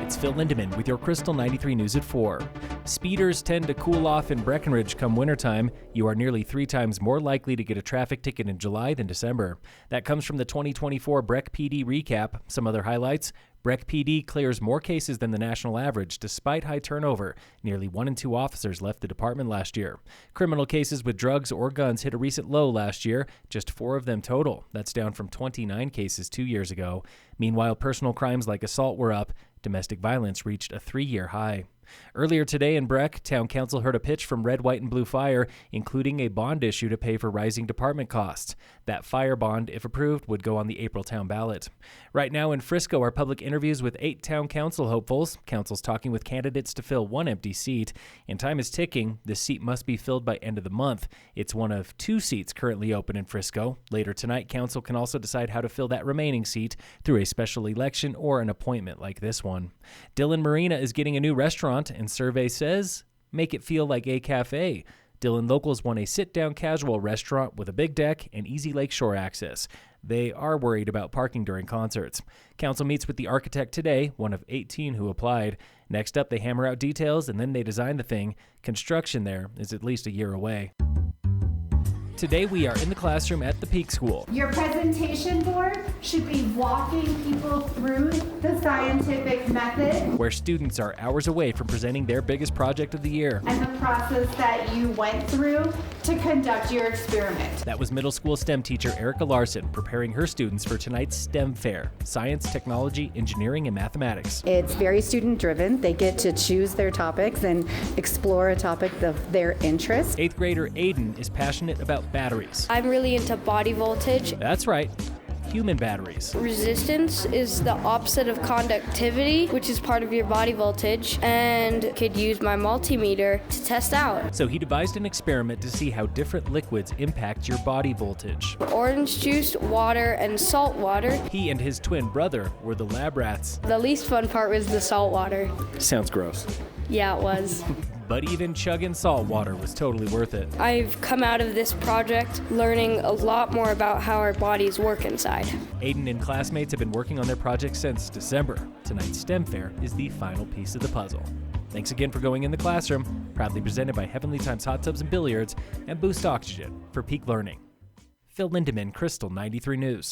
It's Phil Lindemann with your Krystal 93 News at 4. Speeders tend to cool off in Breckenridge come wintertime. You are nearly 3 times more likely to get a traffic ticket in July than December. That comes from the 2024 Breck PD recap. Some other highlights: Breck PD clears more cases than the national average despite high turnover. Nearly 1 in 2 officers left the department last year. Criminal cases with drugs or guns hit a recent low last year, just 4 of them total. That's down from 29 cases 2 years ago. Meanwhile, personal crimes like assault were up. Domestic violence reached a 3-year high. Earlier today in Breck, Town Council heard a pitch from RW&B Fire, including a bond issue to pay for rising department costs. That fire bond, if approved, would go on the April town ballot. Right now in Frisco are public interviews with 8 Town Council hopefuls. Council's talking with candidates to fill 1 empty seat, and time is ticking. This seat must be filled by end of the month. It's one of 2 seats currently open in Frisco. Later tonight, Council can also decide how to fill that remaining seat through a special election or an appointment like this one. Dillon Marina is getting a new restaurant, and survey says, make it feel like a cafe. Dillon locals want a sit-down casual restaurant with a big deck and easy lakeshore access. They are worried about parking during concerts. Council meets with the architect today, one of 18 who applied. Next up, they hammer out details and then they design the thing. Construction there is at least a year away. Today we are in the classroom at the Peak School. Your presentation board should be walking people through the scientific method, where students are hours away from presenting their biggest project of the year, and the process that you went through to conduct your experiment. That was middle school STEM teacher Erica Larson preparing her students for tonight's STEM fair: science, technology, engineering, and mathematics. It's very student driven. They get to choose their topics and explore a topic of their interest. 8th grader Aiden is passionate about batteries. I'm really into body voltage. That's right, human batteries. Resistance is the opposite of conductivity, which is part of your body voltage, and could use my multimeter to test out. So he devised an experiment to see how different liquids impact your body voltage. Orange juice, water, and salt water. He and his twin brother were the lab rats. The least fun part was the salt water. Sounds gross. Yeah, it was. But even chugging salt water was totally worth it. I've come out of this project learning a lot more about how our bodies work inside. Aiden and classmates have been working on their project since December. Tonight's STEM fair is the final piece of the puzzle. Thanks again for going in the classroom. Proudly presented by Heavenly Times Hot Tubs and Billiards and Boost Oxygen for peak learning. Phil Lindemann, Krystal 93 News.